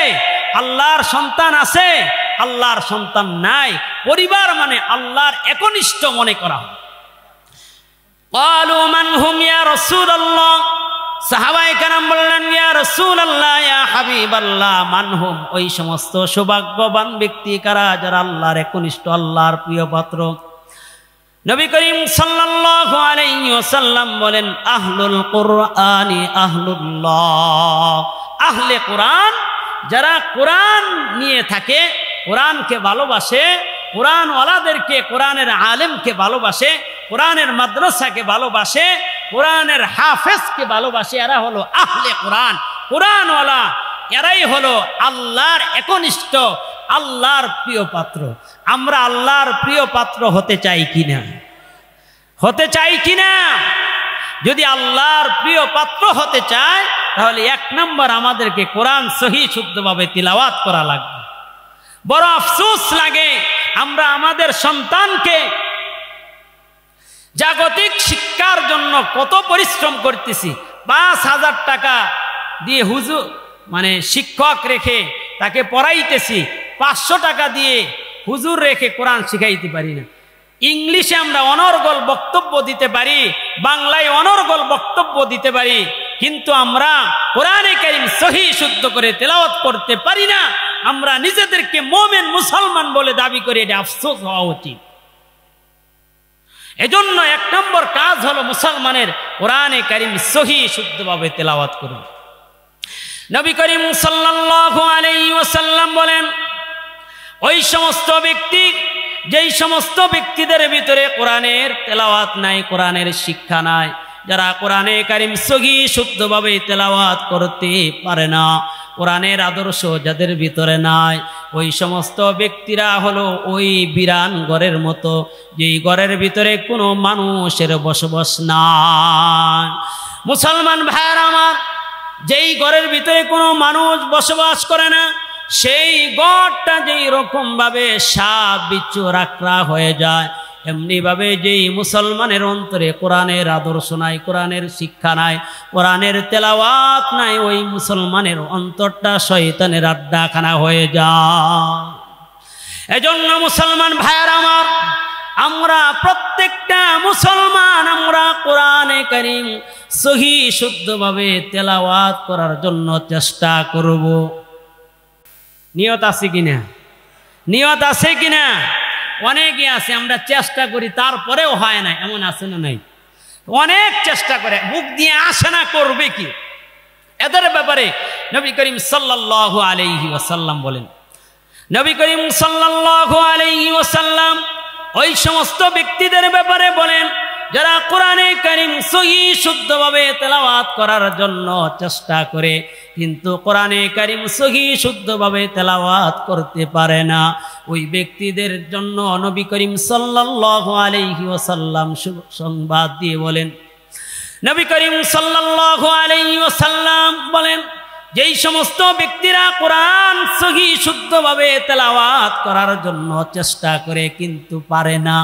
আল্লাহর সন্তান আছে? আল্লাহর সন্তান নাই। পরিবার মানে আল্লাহর একনিষ্ঠ মনে করা হয়। ক্বালু মান হুম ইয়া রাসূলুল্লাহ সাহাবায়ে কেরাম বললেন, ইয়া রাসূলুল্লাহ, ইয়া হাবিবাল্লাহ, মানহুম, ওই সমস্ত সৌভাগ্যবান ব্যক্তি কারা যারা আল্লাহর একনিষ্ঠ, আল্লাহর প্রিয় পাত্র? নবী করিম সাল্লাল্লাহু আলাইহি ওয়াসাল্লাম বলেন, আহলুল কুরআনি আহলুল্লাহ, আহলে কোরআন, যারা কোরআন নিয়ে থাকে, কোরআনকে ভালোবাসে, কোরআনওয়ালাদেরকে, কোরআনের আলেমকে ভালোবাসে, কোরআনের মাদ্রাসাকে ভালোবাসে, কোরআনের হাফেজকে ভালোবাসে, এরা হলো আহলে কোরআন, কোরআনওয়ালা। এরাই হলো আল্লাহর একনিষ্ঠ, আল্লাহর প্রিয় পাত্র। আমরা আল্লাহর প্রিয় পাত্র হতে চাই কিনা? হতে চাই কিনা? যদি আল্লাহর প্রিয় পাত্র হতে চায়, তাহলে 1 নম্বর আমাদেরকে কোরআন সহি শুদ্ধভাবে তিলাওয়াত করা লাগবে। বড় আফসোস লাগে, আমরা আমাদের সন্তানকে জাগতিক শিক্ষার জন্য কত পরিশ্রম করতেছি, 5,000 টাকা দিয়ে হুজুর শিক্ষক রেখে তাকে পড়াইতেছি, 500 টাকা দিয়ে হুজুর রেখে কোরআন শিখাইতে পারি না। ইংলিশে আমরা অনর্গল বক্তব্য দিতে পারি, বাংলায় অনর্গল বক্তব্য দিতে পারি, কিন্তু আমরা কোরআনে কারীম সহি শুদ্ধ করে তেলাওয়াত করতে পারি না। আমরা নিজেদেরকে মুমিন মুসলমান বলে দাবি করি, এটা আফসোস হওয়া উচিত। এজন্য 1 নম্বর কাজ হলো মুসলমানের কোরআনে কারীম সহি শুদ্ধভাবে তেলাওয়াত করুন। নবী করিম সাল্লাল্লাহু আলাইহি ওয়াসাল্লাম বলেন, ওই সমস্ত ব্যক্তি, যেই সমস্ত ব্যক্তিদের ভিতরে কোরআনের তেলাওয়াত নাই, কোরআনের শিক্ষা নাই, যারা কোরআনে কারীম সহি শুদ্ধভাবে তেলাওয়াত করতে পারে না, কোরআনের আদর্শ যাদের ভিতরে নাই, ওই সমস্ত ব্যক্তিরা হলো ওই বিরান ঘরের মতো, যেই ঘরের ভিতরে কোনো মানুষের বসবাস নাই। মুসলমান ভাইয়েরা আমার, যেই ঘরের ভিতরে কোনো মানুষ বসবাস করে না, সেই ঘরটা যেই রকম ভাবে সাপ বিচ্ছু রাখরা হয়ে যায়, এমনি ভাবে যেই মুসলমানের অন্তরে কোরআনের আদর্শ নাই, কোরআনের শিক্ষা নাই, কোরআনের তেলাওয়াত নাই, ওই মুসলমানের অন্তরটা শয়তানের আড্ডাখানা হয়ে যায়। এজন্য মুসলমান ভাইয়েরা আমার, আমরা প্রত্যেকটা মুসলমান, আমরা কোরআনে কারীম সহি শুদ্ধভাবে তেলাওয়াত করার জন্য চেষ্টা করব। নিয়ত আছে কিনা? নিয়ত আছে কিনা? অনেকে আছে আমরা চেষ্টা করি তারপরেও হয় না, এমন আছে না? নাই, অনেক চেষ্টা করে, মুখ দিয়ে আসে না, করবে কি? এদের ব্যাপারে নবী করিম সাল্লাল্লাহু আলাইহি ওয়াসাল্লাম বলেন, নবী করিম সাল্লাল্লাহু আলাইহি ওয়াসাল্লাম ওই সমস্ত ব্যক্তিদের ব্যাপারে বলেন, যারা কোরআনে কারীম সহি শুদ্ধভাবে তেলাওয়াত করার জন্য চেষ্টা করে, কিন্তু কোরআনে কারীম সহি শুদ্ধভাবে তেলাওয়াত করতে পারে না, ওই ব্যক্তিদের জন্য নবী করিম সাল্লাল্লাহু আলাইহি ওয়াসাল্লাম সংবাদ দিয়ে বলেন, নবী করিম সাল্লাল্লাহু আলাইহি ওয়াসাল্লাম বলেন, যেই সমস্ত ব্যক্তিরা কোরআন সহি শুদ্ধভাবে তেলাওয়াত করার জন্য চেষ্টা করে কিন্তু পারে না,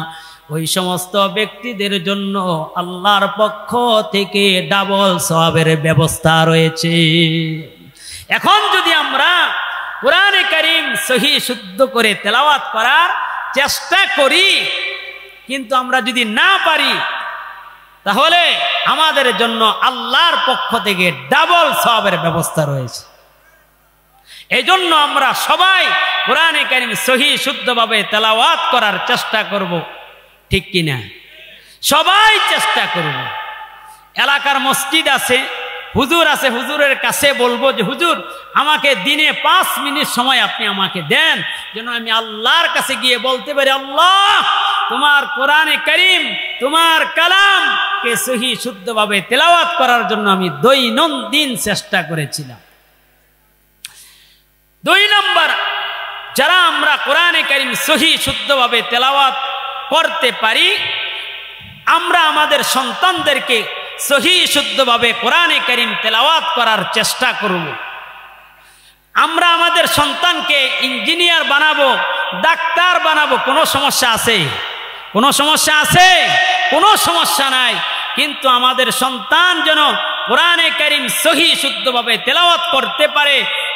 ওই সমস্ত ব্যক্তিদের জন্য আল্লাহর পক্ষ থেকে ডাবল সওয়াবের ব্যবস্থা রয়েছে। এখন যদি আমরা কোরআনে কারীম সহি শুদ্ধ করে তেলাওয়াত করার চেষ্টা করি, কিন্তু আমরা যদি না পারি, তাহলে আমাদের জন্য আল্লাহর পক্ষ থেকে ডাবল সওয়াবের ব্যবস্থা রয়েছে। এই জন্য আমরা সবাই কোরআনে কারীম সহি শুদ্ধভাবে তেলাওয়াত করার চেষ্টা করব, ঠিক কিনা? সবাই চেষ্টা করব। এলাকার মসজিদ আছে, হুজুর আছে, হুজুরের কাছে বলবো যে হুজুর আমাকে দিনে 5 মিনিট সময় আপনি আমাকে দেন, যেন আমি আল্লাহর কাছে গিয়ে বলতে পারি, আল্লাহ তোমার কোরআনে কারীম, তোমার কালাম কে সহি শুদ্ধভাবে তেলাওয়াত করার জন্য আমি দৈনন্দিন চেষ্টা করেছিলাম। 2 নম্বর, যারা আমরা কোরআনে কারীম সহি শুদ্ধভাবে তেলাওয়াত করতে পারি, আমরা আমাদের সন্তানদেরকে সহি শুদ্ধভাবে কোরআনে কারীম তেলাওয়াত করার চেষ্টা করব। আমরা আমাদের সন্তানকে ইঞ্জিনিয়ার বানাবো, ডাক্তার বানাবো, কোনো সমস্যা আছে? কোনো সমস্যা আছে? কোনো সমস্যা নাই, কিন্তু আমাদের সন্তান যেন কোরআনে কারীম সহি শুদ্ধভাবে তেলাওয়াত করতে পারে,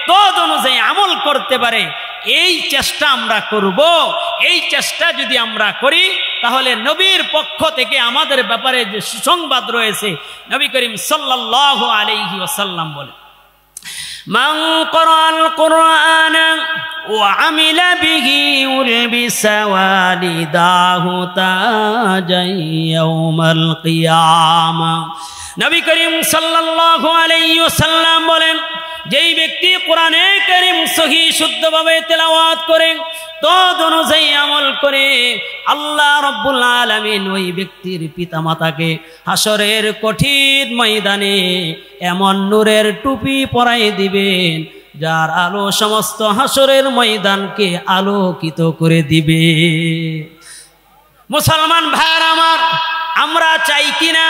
তদ অনুযায়ী আমল করতে পারে, এই চেষ্টা আমরা করব। এই চেষ্টা যদি আমরা করি, তাহলে নবীর পক্ষ থেকে আমাদের ব্যাপারে যে সুসংবাদ রয়েছে, নবী করিম সাল্লাল্লাহু আলাইহি ওয়াসাল্লাম বলেন, মান ক্বরাআল কুরআন ওয়া আমিলা বিহি উলবিসা ওয়ালিদাহু তাজান ইয়াউমাল কিয়ামা। নবী করিম সাল্লাল্লাহু আলাইহি ওয়াসাল্লাম বলেন, যেই ব্যক্তি কোরআনে কারীম সহি শুদ্ধভাবে তেলাওয়াত করে, তদ অনুযায়ী আমল করে, আল্লাহ রাব্বুল আলামিন ওই ব্যক্তির পিতামাতাকে হাসরের কঠিন ময়দানে এমন নূরের টুপি পরাই দিবেন যার আলো সমস্ত হাসরের ময়দানকে আলোকিত করে দিবে। মুসলমান ভাইরা আমার, আমরা চাই কিনা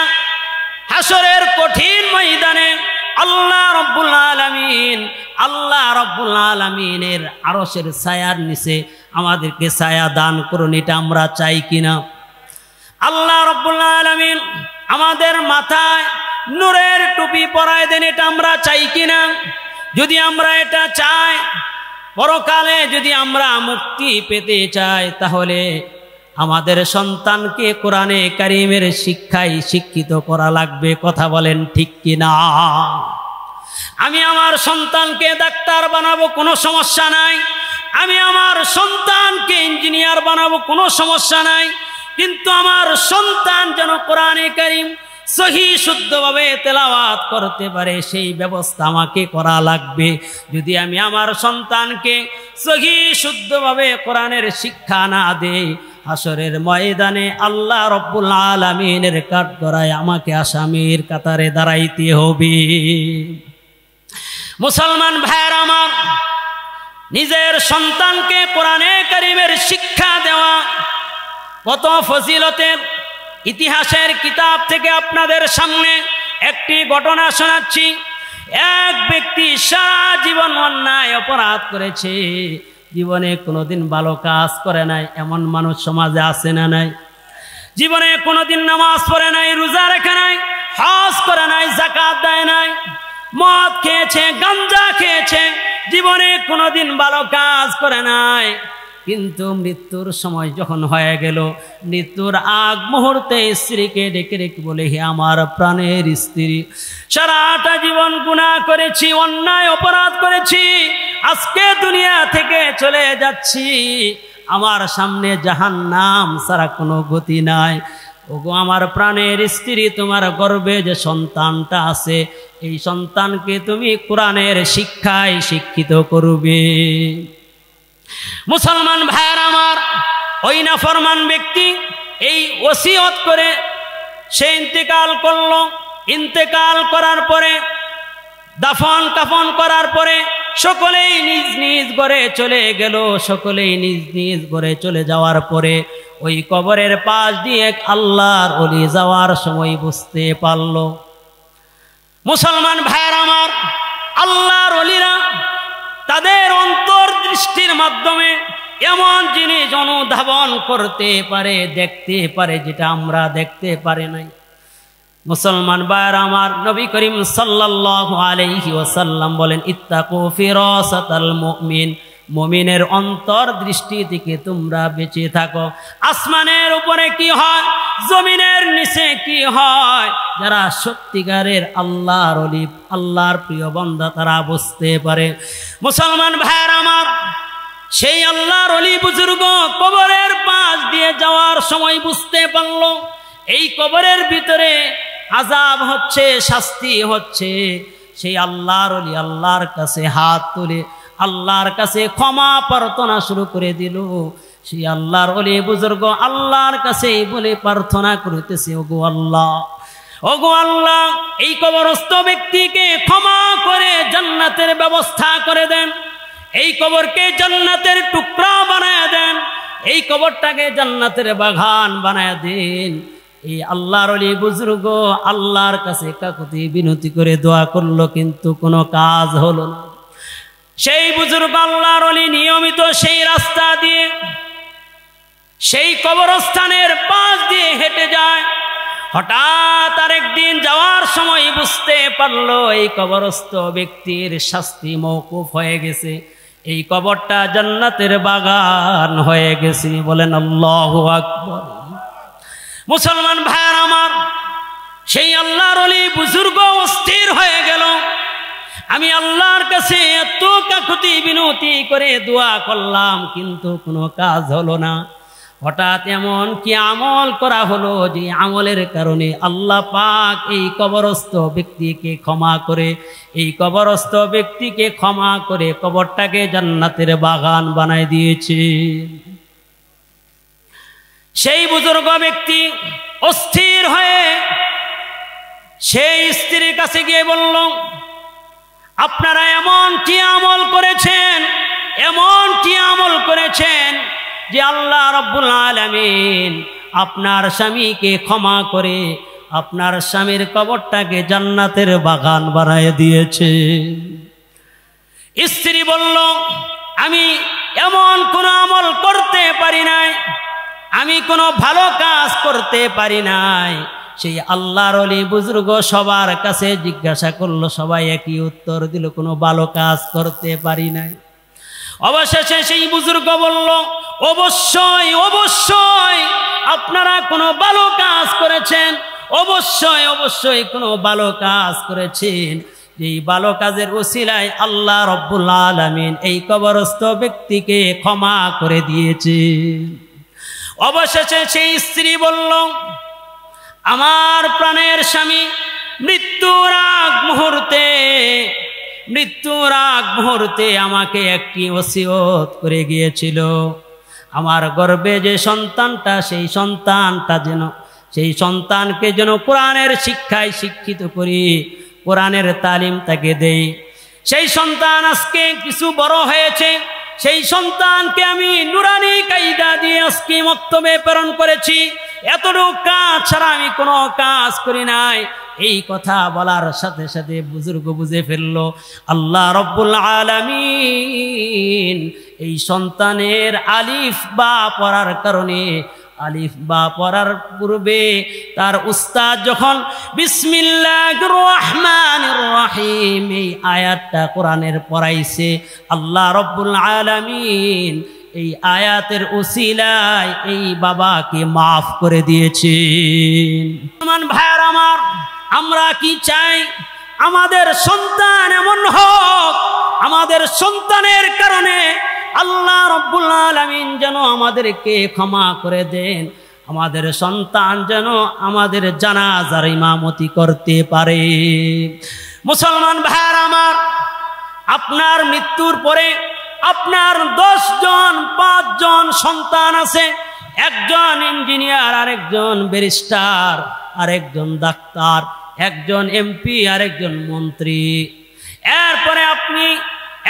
হাসরের কঠিন ময়দানে আল্লাহ রাব্বুল আলামিনের আরশের ছায়ার নিচে আমাদেরকে ছায়া দান করুন, এটা আমরা চাই কিনা? আল্লাহ রাব্বুল আলামিন আমাদের মাথায় নূরের টুপি পরায় দেন, এটা আমরা চাই কিনা? যদি আমরা এটা চাই, পরকালে যদি আমরা মুক্তি পেতে চাই, তাহলে আমাদের সন্তানকে কোরআনে কারীমের শিক্ষায় শিক্ষিত করা লাগবে। কথা বলেন ঠিক কিনা? আমি আমার সন্তানকে ডাক্তার বানাবো, কোনো সমস্যা নাই। আমি আমার সন্তানকে ইঞ্জিনিয়ার বানাবো, কোনো সমস্যা নাই। কিন্তু আমার সন্তান যেন কোরআনে কারীম সহি শুদ্ধভাবে তেলাওয়াত করতে পারে, সেই ব্যবস্থা আমাকে করা লাগবে। যদি আমি আমার সন্তানকে সহি শুদ্ধভাবে কোরআনের শিক্ষা না দেই, হাসরের ময়দানে আল্লাহ রাব্বুল আলামিনের কাঠগড়ায় আমাকে আসামির কাতারে দাঁড়াইতে হবে। মুসলমান ভাইরা আমার, নিজের সন্তানকে কোরআনে কারীমের শিক্ষা দেওয়া কত ফজিলতের। ইতিহাসের কিতাব থেকে আপনাদের সামনে একটি ঘটনা শোনাচ্ছি। এক ব্যক্তি সারা জীবন অন্যায় অপরাধ করেছে, জীবনে কোনোদিন ভালো কাজ করে নাই, এমন মানুষ সমাজে আছে না নাই? জীবনে কোনোদিন নামাজ পড়ে নাই, রোজা রাখে নাই, হজ করে নাই, যাকাত দেয় নাই, মদ খেয়েছে, গাঞ্জা খেয়েছে, জীবনে কোনোদিন ভালো কাজ করে নাই। কিন্তু মৃত্যুর সময় যখন হয়ে গেল, মৃত্যুর আগ মুহূর্তে স্ত্রীকে ডেকে ডেকে বলে, হে আমার প্রাণের স্ত্রী, সারাটা জীবন গুনাহ করেছি, অন্যায় অপরাধ করেছি, আজকে দুনিয়া থেকে চলে যাচ্ছি, আমার সামনে জাহান্নাম ছাড়া কোনো গতি নাই। ওগো আমার প্রাণের স্ত্রী, তোমার গর্ভে যে সন্তানটা আছে, এই সন্তানকে তুমি কোরআনের শিক্ষায় শিক্ষিত করবে। মুসলমান ভাইয়ের আমার, ওই নাফরমান ব্যক্তি এই ওসিয়ত করে সে ইন্তেকাল করলো। ইন্তেকাল করার পরে, দাফন কাফন করার পরে সকলেই নিজ নিজ ঘরে চলে গেল। সকলেই নিজ নিজ ঘরে চলে যাওয়ার পরে ওই কবরের পাশ দিয়ে এক আল্লাহর ওলি যাওয়ার সময় বুঝতে পারল। মুসলমান ভাইয়ের আমার, আল্লাহর ওলিরা তাদের অন্তর্দৃষ্টির মাধ্যমে এমন জিনিস অনুধাবন করতে পারে, দেখতে পারে, যেটা আমরা দেখতে পারি নাই। মুসলমান ভাইয়েরা আমার, নবী করিম সাল্লাল্লাহু আলাইহি ওয়াসাল্লাম বলেন, ইত্তাকু ফিরাসাতাল মুমিন, মুমিনের অন্তর্দৃষ্টি থেকে তোমরা বেঁচে থাকো। আসমানের উপরে কি হয়, জমিনের নিচে কি হয়, যারা সত্যিকারের আল্লাহর ওলি, আল্লাহর প্রিয় বান্দা, তারা বুঝতে পারে। মুসলমান ভাইয়েরা আমার, সেই আল্লাহর ওলি বুজুর্গ কবরের পাশ দিয়ে যাওয়ার সময় বুঝতে পারল এই কবরের ভিতরে আযাব হচ্ছে, শাস্তি হচ্ছে। সেই আল্লাহর ওলি আল্লাহর কাছে হাত তুলে আল্লাহর কাছে ক্ষমা প্রার্থনা শুরু করে দিল। সেই আল্লাহর ওলি বুজুর্গ আল্লাহর কাছে বলে প্রার্থনা করতেছে, ওগো আল্লাহ, ওগো আল্লাহ, এই কবরস্থ ব্যক্তিকে ক্ষমা করে জান্নাতের ব্যবস্থা করে দেন, এই কবরকে জান্নাতের টুকরা বানায় দেন, এই কবরটাকে জান্নাতের বাগান বানায় দেন। এই আল্লাহর ওলি বুজুর্গ আল্লাহর কাছে কাকুতি বিনতি করে দোয়া করলো, কিন্তু কোনো কাজ হলো না। সেই বুজুর্গ আল্লাহর ওলি নিয়মিত সেই রাস্তা দিয়ে, সেই কবরস্থানের পাশ দিয়ে হেঁটে যায়। হঠাৎ আরেকদিন যাওয়ার সময় বুঝতে পারলো এই কবরস্থ ব্যক্তির শাস্তি মওকুফ হয়ে গেছে, এই কবরটা জান্নাতের বাগান হয়ে গেছে। বলেন আল্লাহু আকবার। মুসলমান ভাইয়ার আমার, সেই আল্লাহর ওলি বুজুর্গ অস্থির হয়ে গেল। আমি আল্লাহর কাছে এত কাকুতি বিনতি করে দোয়া করলাম, কিন্তু কোনো কাজ হলো না। হঠাৎ এমন কি আমল করা হলো যে আমলের কারণে আল্লাহ পাক এই কবরস্থ ব্যক্তিকে ক্ষমা করে, এই কবরস্থ ব্যক্তিকে ক্ষমা করে কবরটাকে জান্নাতের বাগান বানায় দিয়েছে। সেই বুজুর্গ ব্যক্তি অস্থির হয়ে সেই স্ত্রীর কাছে গিয়ে বলল, আপনারা এমন কি আমল করেছেন, এমন কি আমল করেছেন যে আল্লাহ রাব্বুল আলামিন আপনার স্বামীকে ক্ষমা করে আপনার স্বামীর কবরটাকে জান্নাতের বাগান বানায় দিয়েছে? স্ত্রী বলল, আমি এমন কোনো আমল করতে পারি নাই, আমি কোনো ভালো কাজ করতে পারি নাই। সেই আল্লাহর ওলি বুজুর্গ সবার কাছে জিজ্ঞাসা করলো, সবাই একই উত্তর দিল, কোনো ভালো কাজ করতে পারি নাই। অবশেষে সেই বুজুর্গ বলল, অবশ্যই অবশ্যই আপনারা কোনো ভালো কাজ করেছেন, অবশ্যই অবশ্যই কোনো ভালো কাজ করেছেন। এই ভালো কাজের ওসিলায় আল্লাহ রাব্বুল আলামিন এই কবরস্থ ব্যক্তিকে ক্ষমা করে দিয়েছে। অবশেষে সেই স্ত্রী বলল, আমার প্রাণের স্বামী মৃত্যুর আগ মুহূর্তে আমাকে একটি ওসিয়ত করে গিয়েছিল, আমার গর্ভে যে সন্তানটা, সেই সন্তানকে যেন কোরআনের শিক্ষায় শিক্ষিত করি, কোরআনের তালিম তাকে দেই। সেই সন্তান আজকে কিছু বড় হয়েছে, সেই সন্তানকে আমি নুরানি কায়দা দিয়ে আজকে মক্তবে প্রেরণ করেছি। এতটুকু কাজ ছাড়া আমি কোনো কাজ করি নাই। এই কথা বলার সাথে সাথে বুজুর্গ বুঝে ফেলল, আল্লাহ রাব্বুল আলামিন এই সন্তানের আলিফ বা পড়ার কারণে, আলিফ বা পড়ার পূর্বে তার উস্তাদ যখন বিসমিল্লাহির রহমানির রহিম এই আয়াতটা কোরআনের পড়াইছে, আল্লাহ রাব্বুল আলামিন এই আয়াতের উসিলায় এই বাবাকে মাফ করে দিয়েছেন। মুসলমান ভাইয়ার আমার, আমরা কি চাই? আমাদের সন্তান এমন হোক, আমাদের সন্তানের কারণে আল্লাহ রাব্বুল আলামিন যেন আমাদেরকে ক্ষমা করে দেন, আমাদের সন্তান যেন আমাদের জানাজার ইমামতি করতে পারে। মুসলমান ভাইয়ার আমার, আপনার মৃত্যুর পরে আপনার 10 জন 5 জন সন্তান আছে, একজন ইঞ্জিনিয়ার, আরেকজন ব্যারিস্টার, আরেকজন ডাক্তার, একজন এমপি, আরেকজন মন্ত্রী। এরপরে আপনি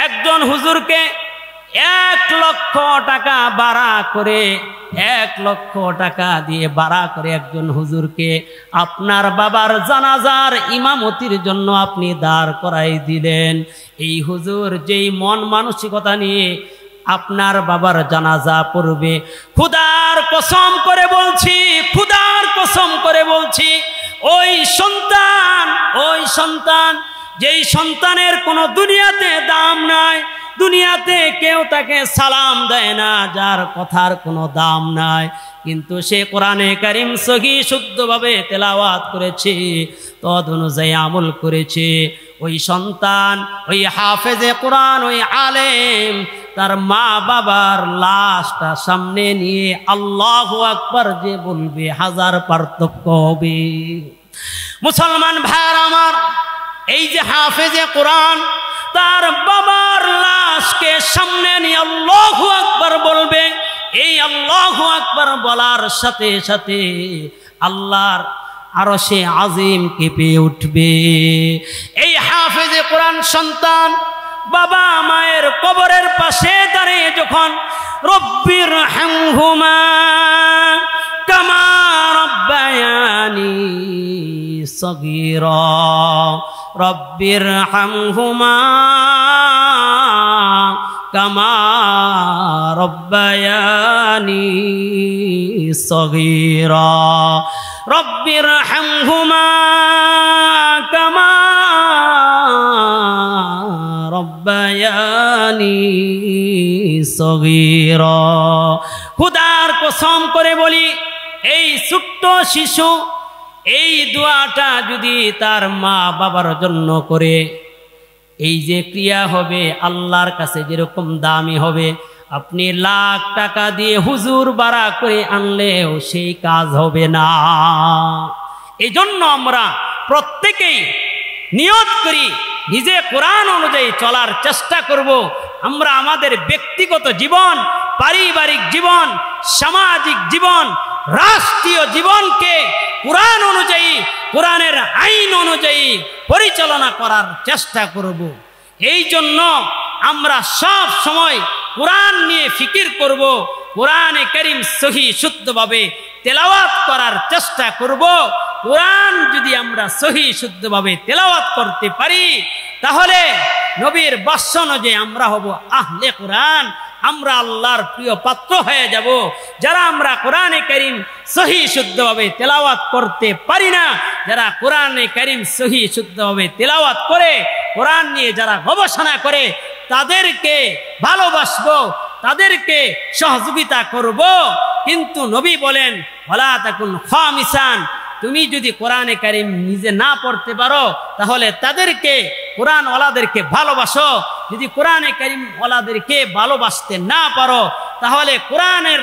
একজন হুজুরকে 1 লক্ষ টাকা ভাড়া করে, 1 লক্ষ টাকা দিয়ে ভাড়া করে একজন হুজুরকে আপনার বাবার জানাজার ইমামতির জন্য আপনি দাঁড় করাই দিলেন। এই হুজুর যেই মন মানসিকতা নিয়ে আপনার বাবার জানাজা পড়বে, খোদার কসম করে বলছি, খোদার কসম করে বলছি, ওই সন্তান যেই সন্তানের কোনো দুনিয়াতে দাম নাই, দুনিয়াতে কেউ তাকে সালাম দেয় না, যার কথার কোনো দাম নাই, কিন্তু সে কোরআনে কারিম সহি শুদ্ধভাবে তেলাওয়াত করেছে, তদ অনুযায়ী আমল করেছে, ওই সন্তান, ওই হাফেজে কোরআন, ওই আলেম তার মা বাবার লাশটা সামনে নিয়ে আল্লাহু আকবার যে বলবে, 1000 পার্থক্য হবে। মুসলমান ভাইয়ার আমার, এই যে হাফেজে কোরআন তার বাবার লাশকে সামনে নিয়ে আল্লাহু আকবার বলবে, এই আল্লাহু আকবার বলার সাথে সাথে আল্লাহর আরশে আজিম কেঁপে উঠবে। এই হাফেজে কোরআন সন্তান বাবা মায়ের কবরের পাশে দাঁড়িয়ে যখন রব্বির হামহুমা কামা রব্বায়ানি সগীরা, রব্বির হামহুমা কামা রব্বায়ানি সগীরা, রব্বির হামহুমা কামা রব্বায়ানি সগীরা। খোদার কসম করে বলি, এই ছোট্ট শিশু এই দোয়াটা যদি তার মা বাবার জন্য করে, এই যে ক্রিয়া হবে আল্লাহর কাছে যেরকম দামি হবে, আপনি লাখ টাকা দিয়ে হুজুর ভাড়া করে আনলেও সেই কাজ হবে না। এই জন্য আমরা প্রত্যেকেই নিয়ত করি, নিজে কোরআন অনুযায়ী চলার চেষ্টা করব। আমরা আমাদের ব্যক্তিগত জীবন, পারিবারিক জীবন, সামাজিক জীবন, রাষ্ট্রীয় জীবনকে কোরআন অনুযায়ী, কোরআনের আইন অনুযায়ী পরিচালনা করার চেষ্টা করব। এই জন্য আমরা সব সময় কোরআন নিয়ে ফিকির করব, কোরআনে কারীম সহি শুদ্ধভাবে তেলাওয়াত করার চেষ্টা করব। কোরআন যদি আমরা সহি শুদ্ধভাবে তেলাওয়াত করতে পারি, তাহলে নবীর বাক্য অনুযায়ী আমরা হব আহলে কোরআন, আমরা আল্লাহর প্রিয় পাত্র হয়ে যাব। যারা আমরা কোরআনে কারীম সহি শুদ্ধভাবে তেলাওয়াত করতে পারি না, যারা কোরআনে কারীম সহি শুদ্ধভাবে তেলাওয়াত করে, কোরআন নিয়ে যারা গবেষণা করে, তাদেরকে ভালোবাসবো, তাদেরকে সহযোগিতা করব। কিন্তু নবী বলেন ওয়ালা তাকুন খামিসান, তুমি যদি কোরআনে কারীম নিজে না পড়তে পারো তাহলে তাদেরকে, কোরআন ওয়ালাদেরকে ভালোবাসো। যদি কোরআনে কারীম ওয়ালাদেরকে ভালোবাসতে না পারো তাহলে কোরআনের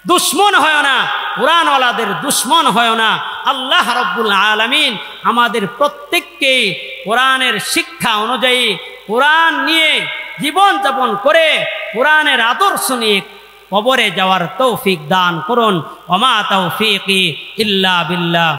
দুশ্মন হয় না, কোরআন ওয়ালাদের দুশ্মন হয় না। আল্লাহ রাব্বুল আলামিন আমাদের প্রত্যেককে কোরআনের শিক্ষা অনুযায়ী কোরআন নিয়ে জীবন যাপন করে কোরআনের আদর্শ নিয়ে কবরে যাওয়ার তৌফিক দান করুন। ওমা তৌফিকি ইল্লা বিল্লাহ।